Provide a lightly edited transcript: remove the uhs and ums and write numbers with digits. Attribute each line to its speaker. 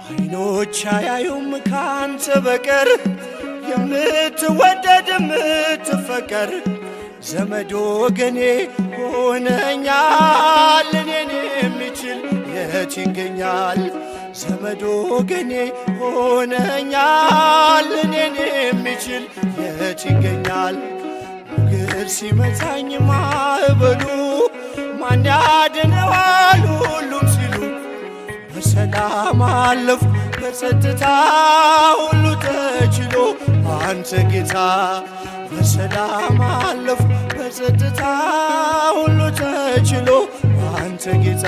Speaker 1: አይኖች አያዩም ካንተ በቀር የምትወደድ የምትፈቀር ዘመድ ወገኔ ሆነኛል እኔን የሚችል የት ይገኛል? ዘመድ ወገኔ ሆነኛል እኔን የሚችል የት ይገኛል? ሞገድ ሲመታኝ ማዕበሉ ማን ያድነዋል ሁሉም ሲሉ በሰላም አለፍ በጸጥታ ሁሉ ተችሎ አንተ ጌታ በሰላም አለፍ በጸጥታ ሁሉ ተችሎ አንተ ጌታ